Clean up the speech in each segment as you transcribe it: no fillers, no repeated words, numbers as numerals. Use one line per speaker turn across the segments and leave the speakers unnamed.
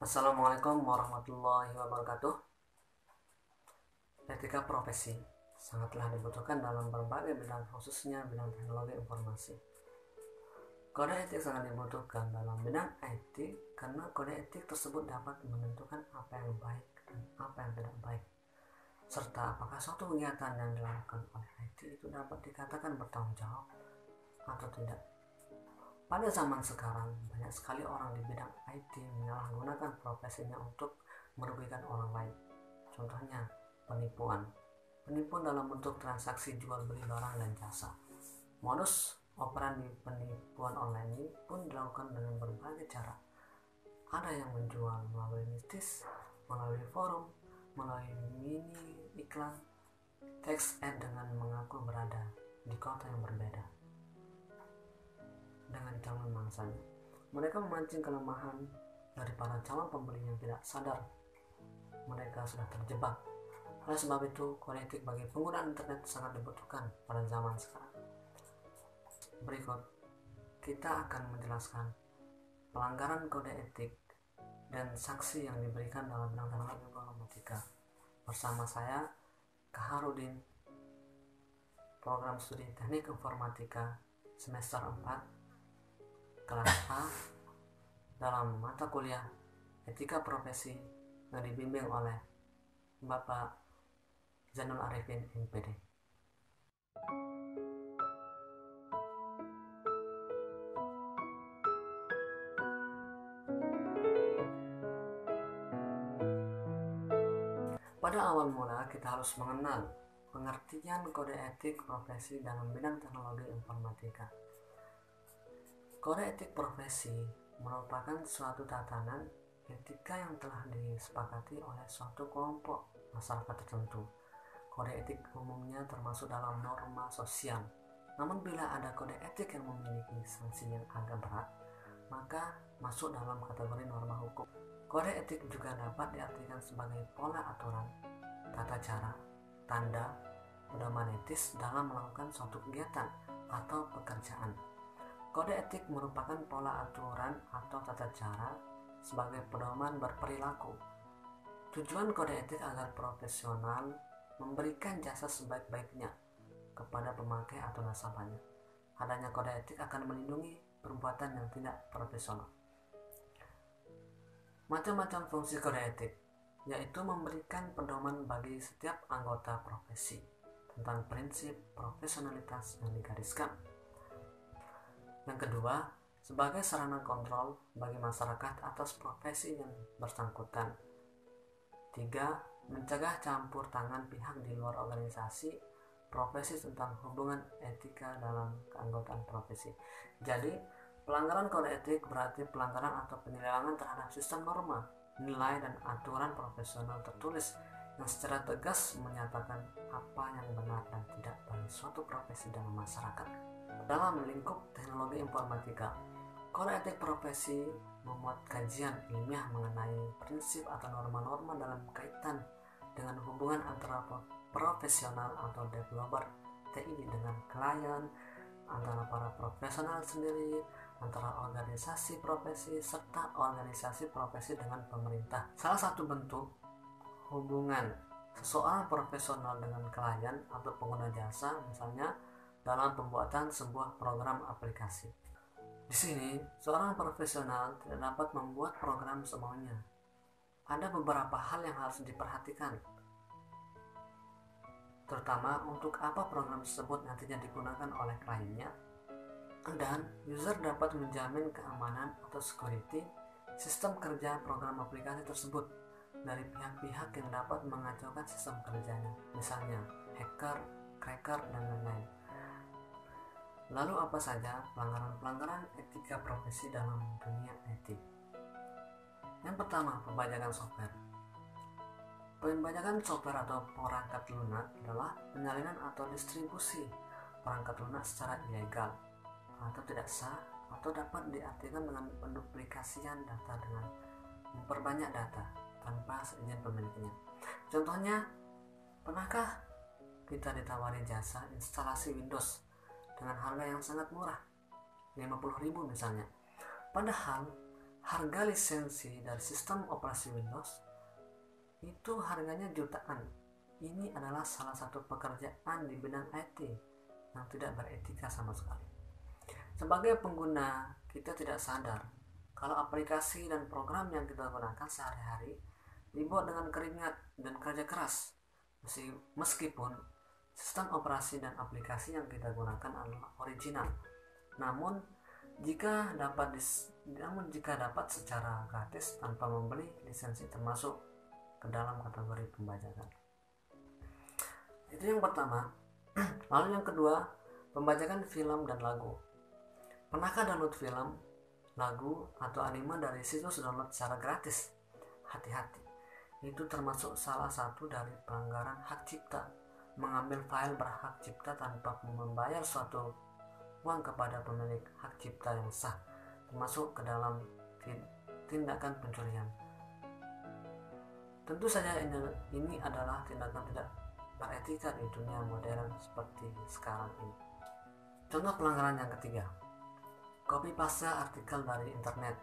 Assalamualaikum warahmatullahi wabarakatuh. Etika profesi sangatlah dibutuhkan dalam berbagai bidang, khususnya bidang teknologi informasi. Kode etik sangat dibutuhkan dalam bidang IT karena kode etik tersebut dapat menentukan apa yang baik dan apa yang tidak baik, serta apakah suatu kegiatan yang dilakukan oleh IT itu dapat dikatakan bertanggung jawab atau tidak. Pada zaman sekarang, banyak sekali orang di bidang IT menyalahgunakan profesinya untuk merugikan orang lain. Contohnya, penipuan. Penipuan dalam bentuk transaksi jual beli barang dan jasa. Modus operandi penipuan online ini pun dilakukan dengan berbagai cara. Ada yang menjual melalui mistis, melalui forum, melalui mini iklan, text ad dengan mengaku berada di kota yang berbeda dengan calon mangsanya. Mereka memancing kelemahan dari para calon pembeli yang tidak sadar mereka sudah terjebak. Oleh sebab itu, kode etik bagi pengguna internet sangat dibutuhkan pada zaman sekarang. Berikut, kita akan menjelaskan pelanggaran kode etik dan sanksi yang diberikan dalam bidang teknologi informatika. Bersama saya, Kaharudin, program studi teknik informatika semester 4, kelas A, dalam mata kuliah etika profesi yang dibimbing oleh Bapak Zainul Arifin MPD. Pada awal mula kita harus mengenal pengertian kode etik profesi dalam bidang teknologi informatika. Kode etik profesi merupakan suatu tatanan etika yang telah disepakati oleh suatu kelompok masyarakat tertentu. Kode etik umumnya termasuk dalam norma sosial. Namun bila ada kode etik yang memiliki sanksi yang agak berat, maka masuk dalam kategori norma hukum. Kode etik juga dapat diartikan sebagai pola aturan, tata cara, tanda, pedoman etis dalam melakukan suatu kegiatan atau pekerjaan. Kode etik merupakan pola aturan atau tata cara sebagai pedoman berperilaku. Tujuan kode etik agar profesional memberikan jasa sebaik-baiknya kepada pemakai atau nasabahnya. Adanya kode etik akan melindungi perbuatan yang tidak profesional. Macam-macam fungsi kode etik, yaitu memberikan pedoman bagi setiap anggota profesi tentang prinsip profesionalitas yang digariskan. Yang kedua, sebagai sarana kontrol bagi masyarakat atas profesi yang bersangkutan. 3. Mencegah campur tangan pihak di luar organisasi profesi tentang hubungan etika dalam keanggotaan profesi. Jadi, pelanggaran kode etik berarti pelanggaran atau penyelewengan terhadap sistem norma, nilai, dan aturan profesional tertulis yang secara tegas menyatakan apa yang benar dan tidak bagi suatu profesi dalam masyarakat. Dalam lingkup teknologi informatika, kode etik profesi memuat kajian ilmiah mengenai prinsip atau norma-norma dalam kaitan dengan hubungan antara profesional atau developer TI dengan klien, antara para profesional sendiri, antara organisasi profesi, serta organisasi profesi dengan pemerintah. Salah satu bentuk hubungan seseorang profesional dengan klien atau pengguna jasa, misalnya dalam pembuatan sebuah program aplikasi. Di sini, seorang profesional tidak dapat membuat program semaunya. Ada beberapa hal yang harus diperhatikan, terutama untuk apa program tersebut nantinya digunakan oleh kliennya, dan user dapat menjamin keamanan atau security sistem kerja program aplikasi tersebut dari pihak-pihak yang dapat mengacaukan sistem kerjanya, misalnya hacker, cracker, dan lain-lain. Lalu apa saja pelanggaran-pelanggaran etika profesi dalam dunia IT? Yang pertama, pembajakan software. Pembajakan software atau perangkat lunak adalah penyalinan atau distribusi perangkat lunak secara ilegal atau tidak sah, atau dapat diartikan dengan penduplikasian data dengan memperbanyak data tanpa seizin pemiliknya. Contohnya, pernahkah kita ditawari jasa instalasi Windows dengan harga yang sangat murah, 50.000 misalnya, padahal harga lisensi dari sistem operasi Windows itu harganya jutaan. Ini adalah salah satu pekerjaan di bidang IT yang tidak beretika sama sekali. Sebagai pengguna, kita tidak sadar kalau aplikasi dan program yang kita gunakan sehari-hari dibuat dengan keringat dan kerja keras. Meskipun sistem operasi dan aplikasi yang kita gunakan adalah original, namun jika dapat secara gratis tanpa membeli lisensi termasuk ke dalam kategori pembajakan. Itu yang pertama. Lalu yang kedua, pembajakan film dan lagu. Pernahkah download film, lagu, atau anime dari situs download secara gratis? Hati-hati, itu termasuk salah satu dari pelanggaran hak cipta. Mengambil file berhak cipta tanpa membayar suatu uang kepada pemilik hak cipta yang sah, termasuk ke dalam tindakan pencurian. Tentu saja ini adalah tindakan tidak beretika di dunia modern seperti sekarang ini. Contoh pelanggaran yang ketiga, copy paste artikel dari internet.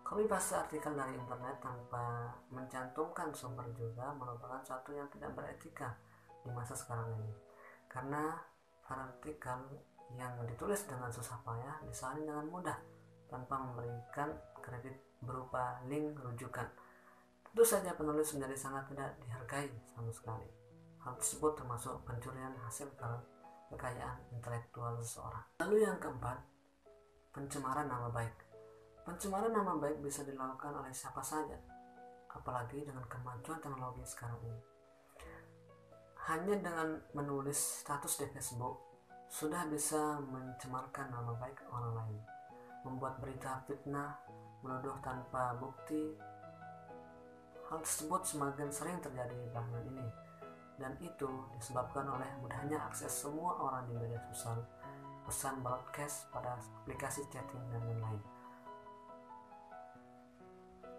Copy paste artikel dari internet tanpa mencantumkan sumber juga merupakan suatu yang tidak beretika di masa sekarang ini, karena artikel yang ditulis dengan susah payah disalin dengan mudah tanpa memberikan kredit berupa link rujukan. Tentu saja penulis menjadi sangat tidak dihargai sama sekali. Hal tersebut termasuk pencurian hasil kekayaan intelektual seseorang. Lalu yang keempat, pencemaran nama baik. Pencemaran nama baik bisa dilakukan oleh siapa saja, apalagi dengan kemajuan teknologi sekarang ini. Hanya dengan menulis status di Facebook sudah bisa mencemarkan nama baik orang lain, membuat berita fitnah, menuduh tanpa bukti. Hal tersebut semakin sering terjadi belakangan ini, dan itu disebabkan oleh mudahnya akses semua orang di media sosial, pesan broadcast pada aplikasi chatting dan lain-lain.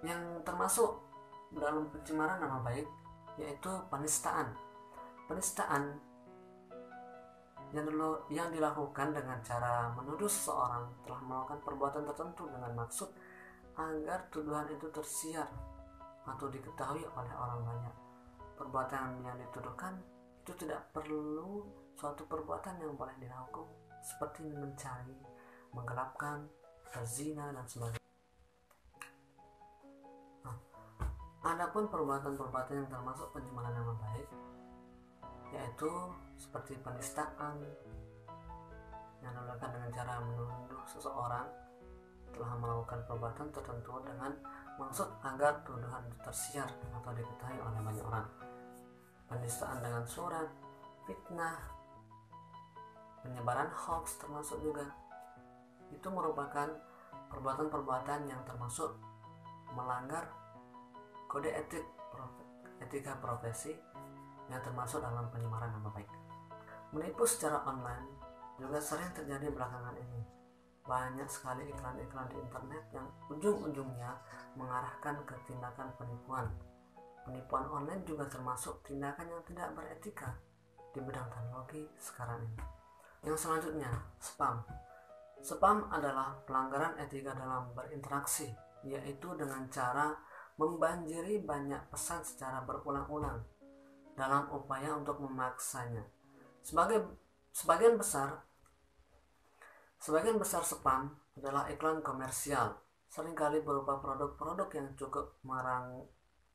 Yang termasuk dalam pencemaran nama baik yaitu penistaan. Penistaan yang dilakukan dengan cara menuduh seseorang telah melakukan perbuatan tertentu dengan maksud agar tuduhan itu tersiar atau diketahui oleh orang banyak. Perbuatan yang dituduhkan itu tidak perlu suatu perbuatan yang boleh dilakukan, seperti mencari, menggelapkan, berzina, dan sebagainya. Adapun perbuatan-perbuatan yang termasuk pencemaran nama baik yaitu seperti penistaan yang dilakukan dengan cara menuduh seseorang telah melakukan perbuatan tertentu dengan maksud agar tuduhan tersiar atau diketahui oleh banyak orang. Penistaan dengan surat, fitnah, penyebaran hoax termasuk juga. Itu merupakan perbuatan-perbuatan yang termasuk melanggar kode etika profesi yang termasuk dalam pencemaran nama baik. Menipu secara online juga sering terjadi belakangan ini. Banyak sekali iklan-iklan di internet yang ujung-ujungnya mengarahkan ke tindakan penipuan. Penipuan online juga termasuk tindakan yang tidak beretika di bidang teknologi sekarang ini. Yang selanjutnya, spam. Spam adalah pelanggaran etika dalam berinteraksi, yaitu dengan cara membanjiri banyak pesan secara berulang-ulang dalam upaya untuk memaksanya. Sebagian besar spam adalah iklan komersial, seringkali berupa produk-produk yang cukup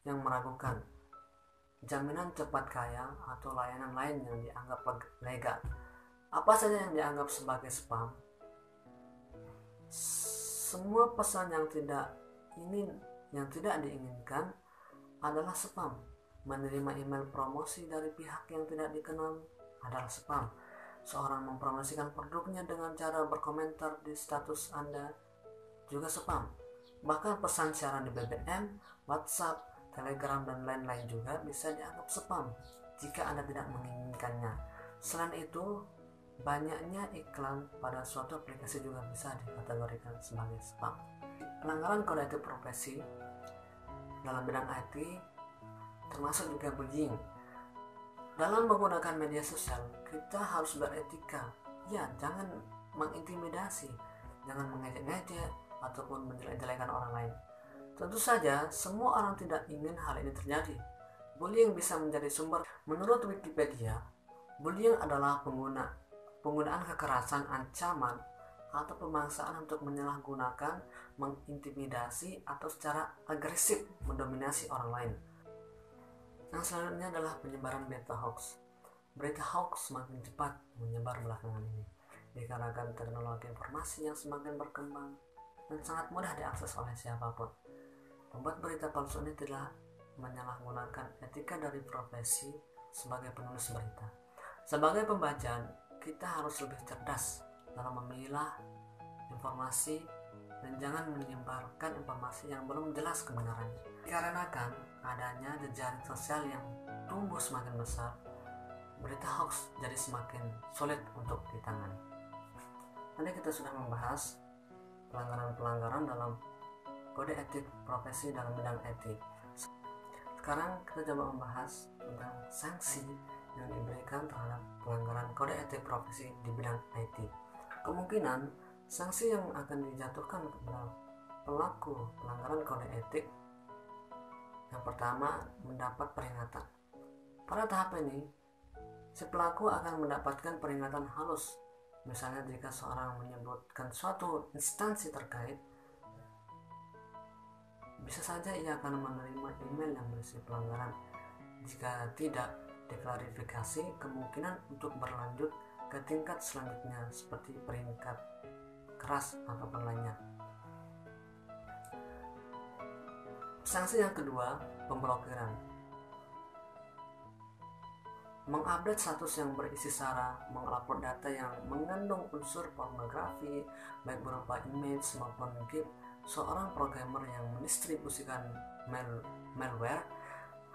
meragukan, jaminan cepat kaya, atau layanan lain yang dianggap legal. Apa saja yang dianggap sebagai spam? Semua pesan yang tidak diinginkan adalah spam. Menerima email promosi dari pihak yang tidak dikenal adalah spam. Seorang mempromosikan produknya dengan cara berkomentar di status Anda juga spam. Bahkan pesan siaran di BBM, WhatsApp, Telegram, dan lain-lain juga bisa dianggap spam jika Anda tidak menginginkannya. Selain itu, banyaknya iklan pada suatu aplikasi juga bisa dikategorikan sebagai spam. Pelanggaran kode etik profesi dalam bidang IT termasuk juga bullying. Dalam menggunakan media sosial, kita harus beretika. Ya, jangan mengintimidasi, jangan mengejek-ngejek, ataupun menjelek-jelekan orang lain. Tentu saja, semua orang tidak ingin hal ini terjadi. Bullying bisa menjadi sumber. Menurut Wikipedia, bullying adalah penggunaan kekerasan, ancaman, atau pemaksaan untuk menyalahgunakan, mengintimidasi, atau secara agresif mendominasi orang lain. Yang selanjutnya adalah penyebaran berita hoax. Berita hoax semakin cepat menyebar belakangan ini dikarenakan teknologi informasi yang semakin berkembang dan sangat mudah diakses oleh siapapun. Pembuat berita palsu ini telah menyalahgunakan etika dari profesi sebagai penulis berita. Sebagai pembaca, kita harus lebih cerdas dalam memilah informasi dan jangan menyebarkan informasi yang belum jelas kebenarannya. Dikarenakan adanya jejaring sosial yang tumbuh semakin besar, berita hoax jadi semakin sulit untuk ditangani. Tadi kita sudah membahas pelanggaran-pelanggaran dalam kode etik profesi dalam bidang etik. Sekarang kita coba membahas tentang sanksi yang diberikan terhadap pelanggaran kode etik profesi di bidang IT. Kemungkinan sanksi yang akan dijatuhkan kepada pelaku pelanggaran kode etik yang pertama mendapat peringatan. Pada tahap ini, si pelaku akan mendapatkan peringatan halus. Misalnya jika seorang menyebutkan suatu instansi terkait, bisa saja ia akan menerima email yang berisi pelanggaran. Jika tidak diklarifikasi, kemungkinan untuk berlanjut ke tingkat selanjutnya seperti peringkat keras ataupun lainnya. Sanksi yang kedua, pemblokiran. Mengupdate status yang berisi sara, mengupload data yang mengandung unsur pornografi, baik berupa image maupun GIF. Seorang programmer yang mendistribusikan malware,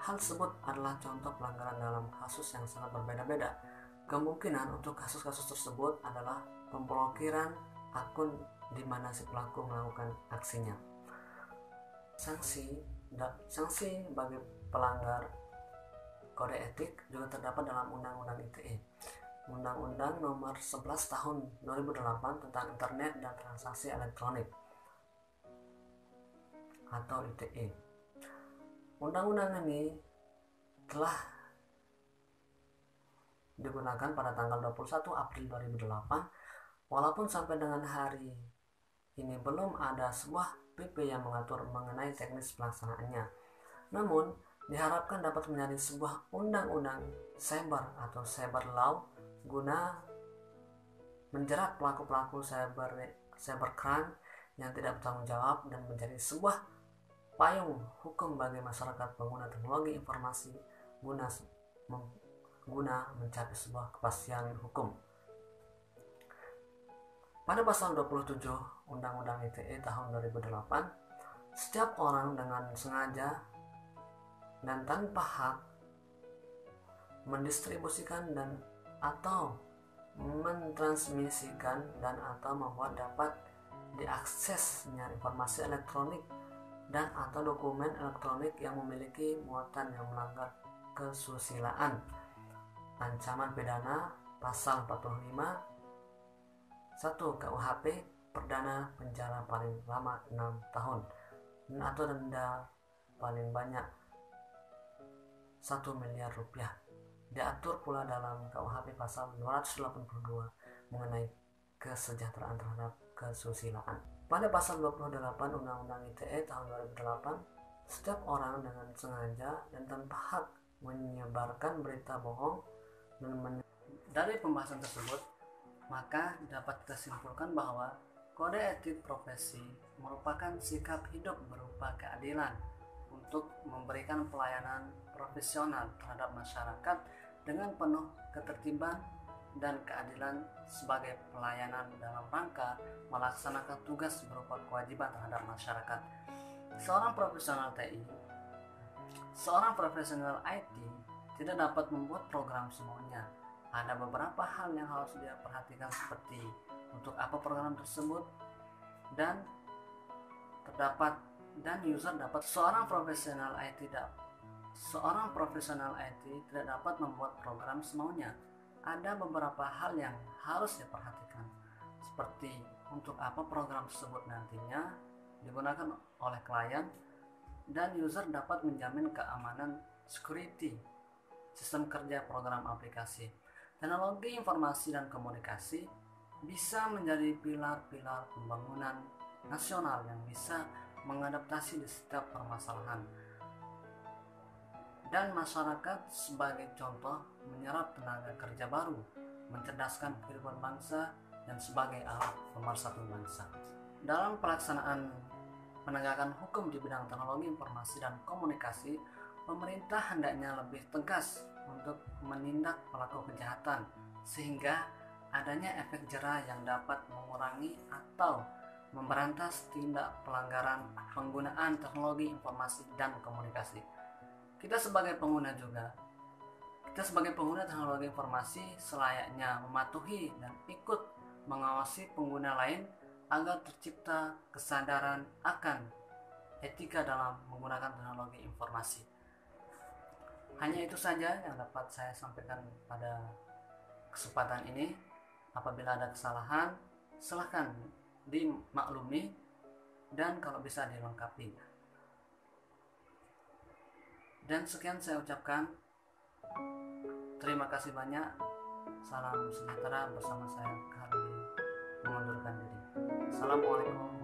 hal tersebut adalah contoh pelanggaran dalam kasus yang sangat berbeda-beda. Kemungkinan untuk kasus-kasus tersebut adalah pemblokiran akun di mana si pelaku melakukan aksinya. Sanksi bagi pelanggar kode etik juga terdapat dalam Undang-Undang ITE, Undang-Undang Nomor 11 Tahun 2008 tentang Internet dan Transaksi Elektronik atau ITE. Undang-undang ini telah digunakan pada tanggal 21 April 2008, walaupun sampai dengan hari ini belum ada sebuah PP yang mengatur mengenai teknis pelaksanaannya. Namun, diharapkan dapat menjadi sebuah undang-undang cyber atau cyber law guna menjerat pelaku-pelaku cybercrime yang tidak bertanggung jawab dan menjadi sebuah payung hukum bagi masyarakat pengguna teknologi informasi guna mencapai sebuah kepastian hukum. Pada pasal 27 Undang-Undang ITE tahun 2008, setiap orang dengan sengaja dan tanpa hak mendistribusikan dan atau mentransmisikan dan atau membuat dapat diaksesnya informasi elektronik dan atau dokumen elektronik yang memiliki muatan yang melanggar kesusilaan. Ancaman pidana pasal 45 1 KUHP perdana penjara paling lama 6 tahun atau denda paling banyak 1 miliar rupiah. Diatur pula dalam KUHP pasal 282 mengenai kesejahteraan terhadap kesusilaan. Pada pasal 28 Undang-Undang ITE tahun 2008, setiap orang dengan sengaja dan tanpa hak menyebarkan berita bohong dan dari pembahasan tersebut, maka dapat disimpulkan bahwa kode etik profesi merupakan sikap hidup berupa keadilan untuk memberikan pelayanan profesional terhadap masyarakat dengan penuh ketertiban dan keadilan sebagai pelayanan dalam rangka melaksanakan tugas berupa kewajiban terhadap masyarakat. Seorang profesional TI, seorang profesional IT tidak dapat membuat program semuanya. Ada beberapa hal yang harus dia perhatikan seperti untuk apa program tersebut dan user dapat. Seorang profesional IT tidak dapat membuat program semaunya. Ada beberapa hal yang harus diperhatikan seperti untuk apa program tersebut nantinya digunakan oleh klien, dan user dapat menjamin keamanan security sistem kerja program aplikasi. Teknologi informasi dan komunikasi bisa menjadi pilar-pilar pembangunan nasional yang bisa mengadaptasi di setiap permasalahan, dan masyarakat sebagai contoh menyerap tenaga kerja baru, mencerdaskan kehidupan bangsa, dan sebagai alat pemersatu bangsa. Dalam pelaksanaan penegakan hukum di bidang teknologi informasi dan komunikasi, pemerintah hendaknya lebih tegas untuk menindak pelaku kejahatan, sehingga adanya efek jera yang dapat mengurangi atau memberantas tindak pelanggaran penggunaan teknologi informasi dan komunikasi. Kita sebagai pengguna teknologi informasi selayaknya mematuhi dan ikut mengawasi pengguna lain agar tercipta kesadaran akan etika dalam menggunakan teknologi informasi. Hanya itu saja yang dapat saya sampaikan pada kesempatan ini. Apabila ada kesalahan, silahkan dimaklumi dan kalau bisa dilengkapi. Dan sekian saya ucapkan. Terima kasih banyak. Salam sejahtera bersama saya Khalil mengundurkan diri. Assalamualaikum